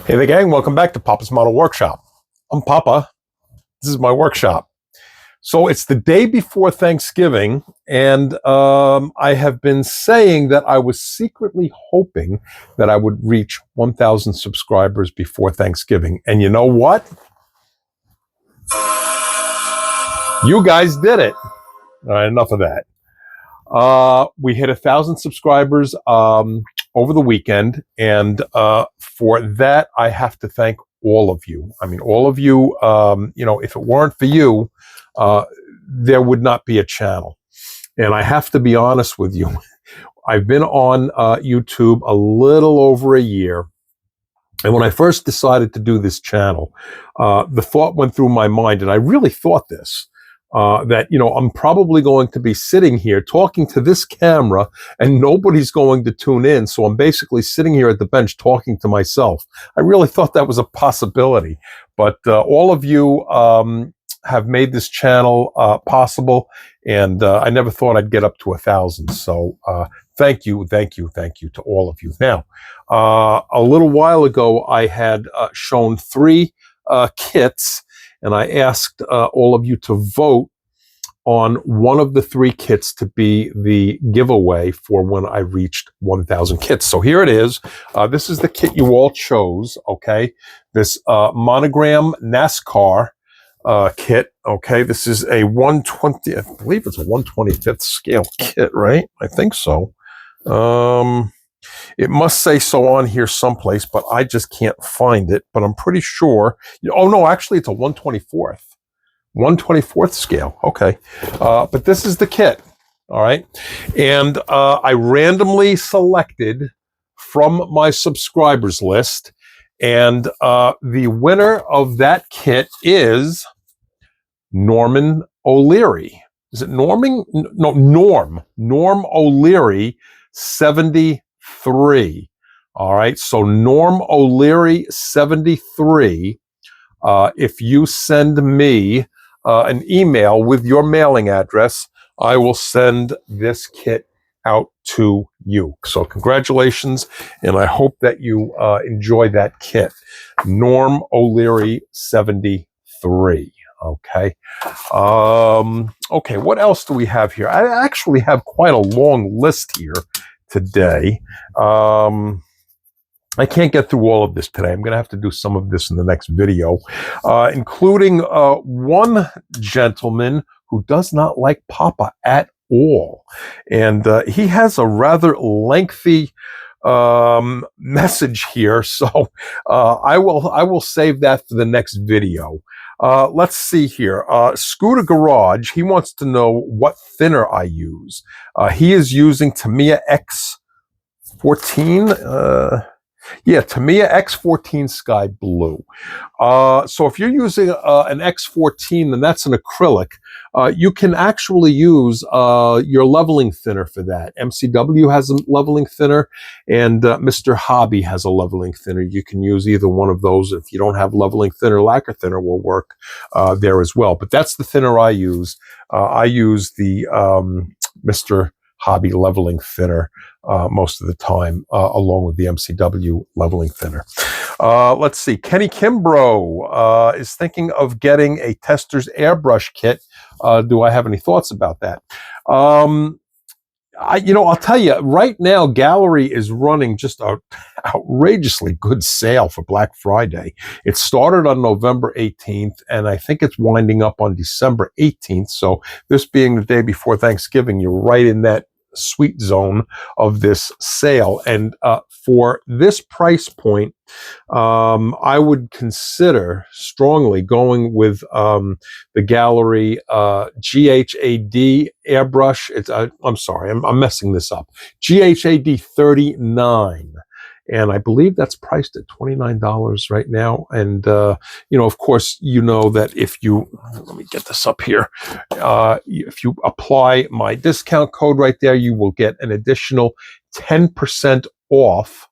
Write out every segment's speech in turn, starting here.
Hey there, gang. Welcome back to Papa's Model Workshop. I'm Papa. This is my workshop. So it's the day before Thanksgiving, and I have been saying that I was secretly hoping that I would reach 1,000 subscribers before Thanksgiving. And you know what? You guys did it. All right, enough of that. We hit 1,000 subscribers over the weekend, and for that, I have to thank all of you. I mean, all of you. If it weren't for you, there would not be a channel. And I have to be honest with you. I've been on YouTube a little over a year. And when I first decided to do this channel, the thought went through my mind, and I really thought this, that, I'm probably going to be sitting here talking to this camera and nobody's going to tune in. So I'm basically sitting here at the bench talking to myself. I really thought that was a possibility. But all of you have made this channel possible, and I never thought I'd get up to 1,000. So thank you to all of you. Now, a little while ago, I had shown 3 kits, and I asked all of you to vote on one of the 3 kits to be the giveaway for when I reached 1,000 kits. So here it is. This is the kit you all chose, okay? This monogram NASCAR kit, okay? This is a 120, I believe it's a 125th scale kit, right? I think so. It must say so on here someplace, but I just can't find it. But I'm pretty sure. Oh no, actually, it's a 124th scale. Okay, but this is the kit. All right, and I randomly selected from my subscribers list, and the winner of that kit is Norman O'Leary. Is it Norming? No, Norm O'Leary, 73. All right. So Norm O'Leary, 73. If you send me an email with your mailing address, I will send this kit out to you. So congratulations, and I hope that you enjoy that kit. Norm O'Leary, 73. Okay. Okay. What else do we have here? I actually have quite a long list here today. I can't get through all of this today. I'm going to have to do some of this in the next video, including one gentleman who does not like Papa at all. And he has a rather lengthy message here. So I will save that for the next video. Let's see here. Scooter Garage, he wants to know what thinner I use. He is using Tamiya X14. Tamiya X14 Sky Blue. So if you're using an X14, then that's an acrylic. You can actually use your leveling thinner for that. MCW has a leveling thinner, and Mr. Hobby has a leveling thinner. You can use either one of those. If you don't have leveling thinner, lacquer thinner will work there as well. But that's the thinner I use. I use the Mr. Hobby leveling thinner most of the time, along with the MCW leveling thinner. Let's see. Kenny Kimbrough is thinking of getting a tester's airbrush kit. Do I have any thoughts about that? I'll tell you right now, Gallery is running just an outrageously good sale for Black Friday. It started on November 18th, and I think it's winding up on December 18th. So this being the day before Thanksgiving, you're right in that sweet zone of this sale. And for this price point, I would consider strongly going with the Gallery GHAD airbrush. I'm sorry, I'm messing this up. GHAD 39. And I believe that's priced at $29 right now. And, of course, that if you, let me get this up here. If you apply my discount code right there, you will get an additional 10% off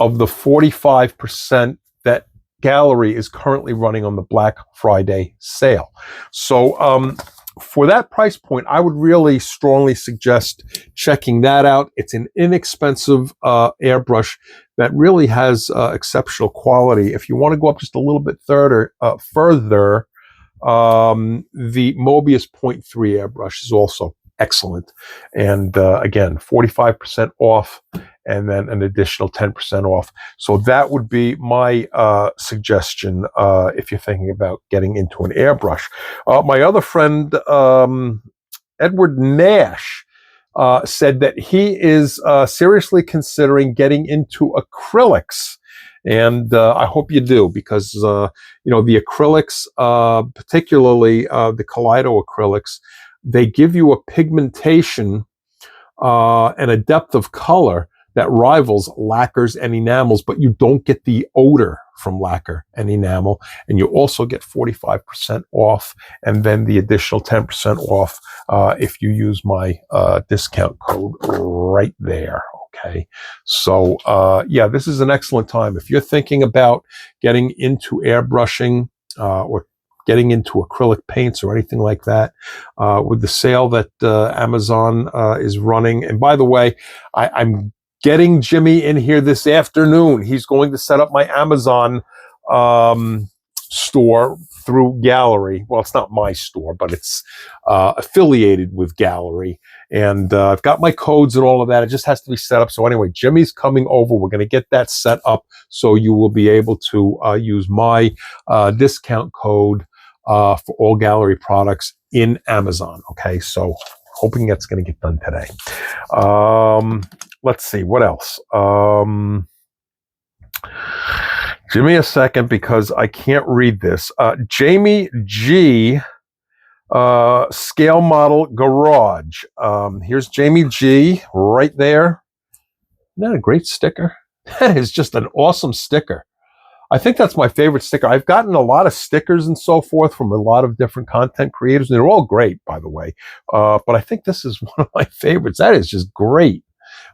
of the 45% that Gallery is currently running on the Black Friday sale. So for that price point, I would really strongly suggest checking that out. It's an inexpensive airbrush that really has exceptional quality. If you want to go up just a little bit further, the Mobius Point 3 airbrush is also excellent. And again, 45% off and then an additional 10% off. So that would be my suggestion if you're thinking about getting into an airbrush. My other friend, Edward Nash, said that he is seriously considering getting into acrylics. And I hope you do, because the acrylics, particularly the Kaleido acrylics, they give you a pigmentation and a depth of color that rivals lacquers and enamels, but you don't get the odor from lacquer and enamel, and you also get 45% off, and then the additional 10% off if you use my discount code right there. Okay, so yeah, this is an excellent time if you're thinking about getting into airbrushing or getting into acrylic paints or anything like that. With the sale that Amazon is running, and by the way, I'm getting Jimmy in here this afternoon. He's going to set up my Amazon store through Gallery. Well, it's not my store, but it's affiliated with Gallery. And I've got my codes and all of that. It just has to be set up. So anyway, Jimmy's coming over. We're going to get that set up so you will be able to use my discount code for all Gallery products in Amazon. Okay, so hoping that's going to get done today. Let's see, what else? Give me a second because I can't read this. Jamie G, Scale Model Garage. Here's Jamie G right there. Isn't that a great sticker? That is just an awesome sticker. I think that's my favorite sticker. I've gotten a lot of stickers and so forth from a lot of different content creators. And they're all great, by the way. But I think this is one of my favorites. That is just great.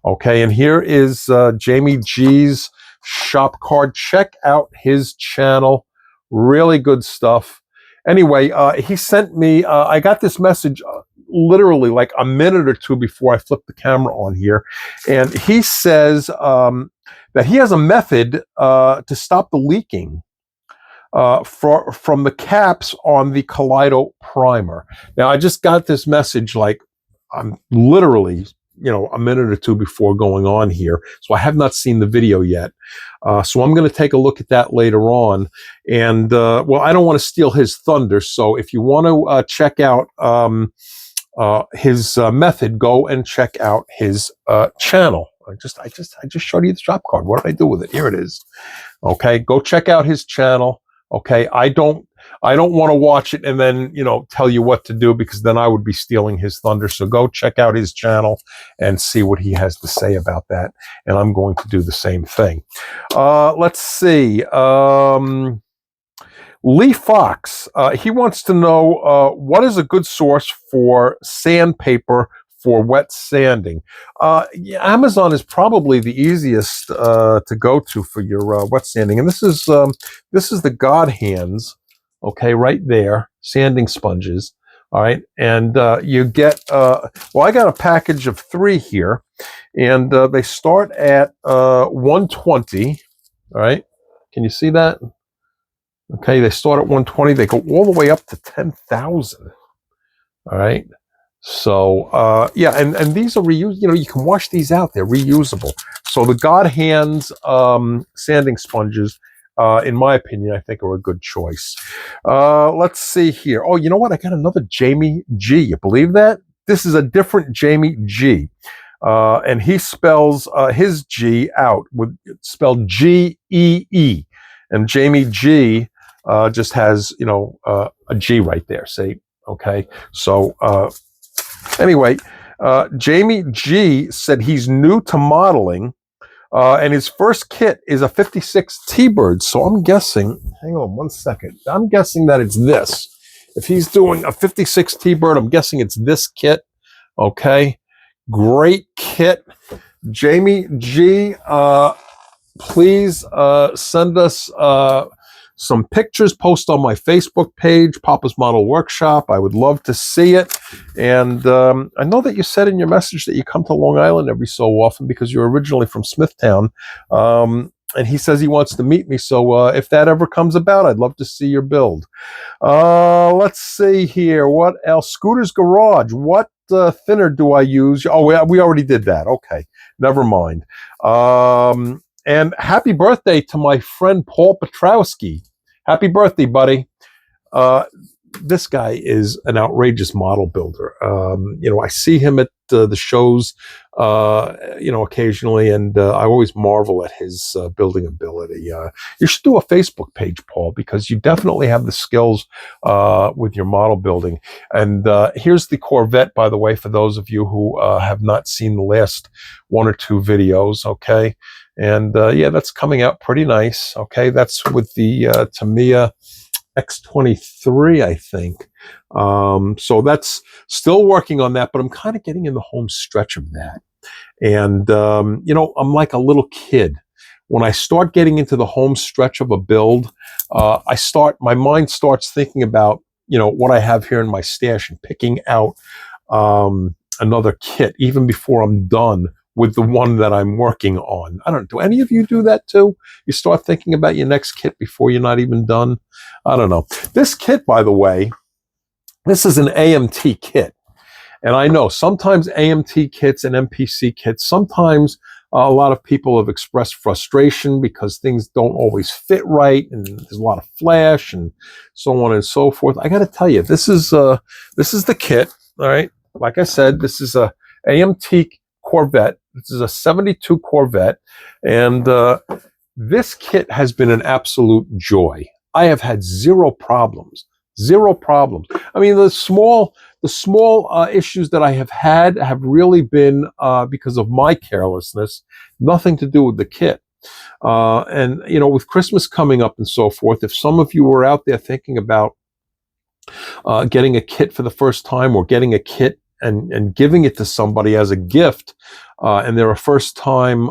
Okay, and here is Jamie G's shop card. Check out his channel. Really good stuff. Anyway, he sent me, I got this message literally like a minute or two before I flipped the camera on here. And he says that he has a method to stop the leaking from the caps on the Kaleido primer. Now, I just got this message like I'm literally, a minute or two before going on here. So I have not seen the video yet. So I'm going to take a look at that later on. And, well, I don't want to steal his thunder. So if you want to check out his method, go and check out his channel. I just showed you the drop card. What did I do with it? Here it is. Okay, go check out his channel. Okay, I don't want to watch it and then tell you what to do, because then I would be stealing his thunder. So go check out his channel and see what he has to say about that. And I'm going to do the same thing. Let's see. Lee Fox, he wants to know what is a good source for sandpaper for wet sanding. Amazon is probably the easiest to go to for your wet sanding, and this is the God Hands, okay, right there, sanding sponges. All right, and you get well, I got a package of 3 here, and they start at 120. All right, can you see that? Okay, they start at 120. They go all the way up to 10,000. All right. So, yeah, and these are reused. You can wash these out. They're reusable. So the God Hands sanding sponges, in my opinion, I think are a good choice. Let's see here. Oh, you know what? I got another Jamie G. You believe that? This is a different Jamie G. And he spells his G out spelled G-E-E. And Jamie G just has, a G right there. See? Okay. So, anyway, Jamie G said he's new to modeling, and his first kit is a 56 T-Bird. So I'm guessing, hang on one second, I'm guessing that it's this. If he's doing a 56 T-Bird, I'm guessing it's this kit. Okay, great kit. Jamie G, please send us some pictures, post on my Facebook page, Papa's Model Workshop. I would love to see it. And I know that you said in your message that you come to Long Island every so often because you're originally from Smithtown. And he says he wants to meet me. So if that ever comes about, I'd love to see your build. Let's see here. What else? Scooter's Garage. What thinner do I use? Oh, we already did that. Okay. Never mind. And happy birthday to my friend Paul Petrowski. Happy birthday, buddy. This guy is an outrageous model builder. I see him at the shows, occasionally, and I always marvel at his building ability. You should do a Facebook page, Paul, because you definitely have the skills with your model building. And here's the Corvette, by the way, for those of you who have not seen the last one or two videos, okay? And that's coming out pretty nice, okay? That's with the Tamiya X23, I think. So that's still working on that, but I'm kind of getting in the home stretch of that. And, I'm like a little kid. When I start getting into the home stretch of a build, my mind starts thinking about, what I have here in my stash and picking out another kit even before I'm done with the one that I'm working on. I don't know. Do any of you do that too? You start thinking about your next kit before you're not even done? I don't know. This kit, by the way, this is an AMT kit. And I know sometimes AMT kits and MPC kits, sometimes a lot of people have expressed frustration because things don't always fit right and there's a lot of flash and so on and so forth. I got to tell you, this is the kit, all right? Like I said, this is a AMT Corvette. This is a 72 Corvette, and this kit has been an absolute joy. I have had zero problems. I mean, the small issues that I have had have really been because of my carelessness, nothing to do with the kit. And with Christmas coming up and so forth, if some of you were out there thinking about getting a kit for the first time or getting a kit and giving it to somebody as a gift, and they're a first-time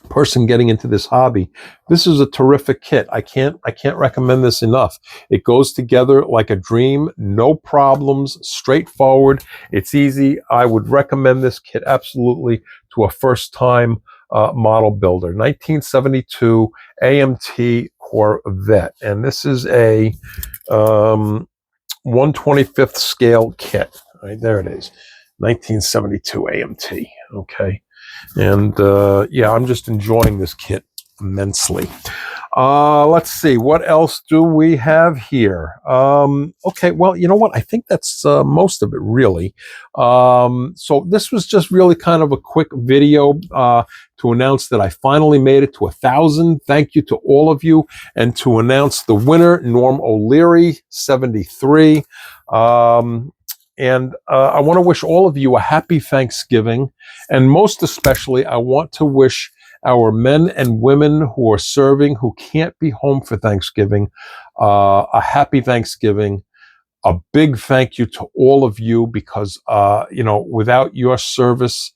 person getting into this hobby, this is a terrific kit. I can't recommend this enough. It goes together like a dream, no problems, straightforward. It's easy. I would recommend this kit absolutely to a first-time model builder. 1972 AMT Corvette, and this is a 1/25th scale kit. Right, there it is, 1972 AMT. Okay, and I'm just enjoying this kit immensely. Let's see, what else do we have here? Okay, well, you know what? I think that's most of it, really. So this was just really kind of a quick video to announce that I finally made it to 1,000. Thank you to all of you, and to announce the winner, Norm O'Leary, 73. And I want to wish all of you a happy Thanksgiving. And most especially, I want to wish our men and women who are serving, who can't be home for Thanksgiving, a happy Thanksgiving. A big thank you to all of you, because, without your service,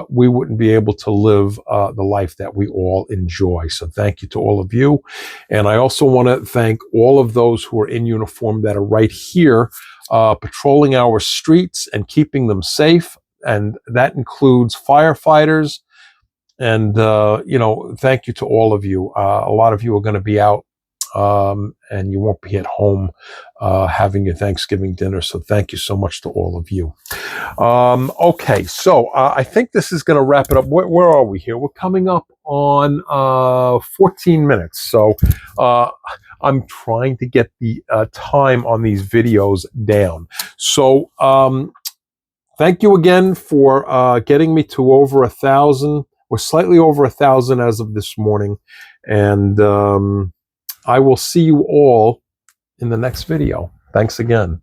we wouldn't be able to live the life that we all enjoy. So thank you to all of you. And I also want to thank all of those who are in uniform that are right here, patrolling our streets and keeping them safe. And that includes firefighters. And, thank you to all of you. A lot of you are going to be out, and you won't be at home having your Thanksgiving dinner. So thank you so much to all of you. Okay, so I think this is going to wrap it up. Where are we here? We're coming up on 14 minutes. So I'm trying to get the time on these videos down. So thank you again for getting me to over 1,000. We're slightly over 1,000 as of this morning. And I will see you all in the next video. Thanks again.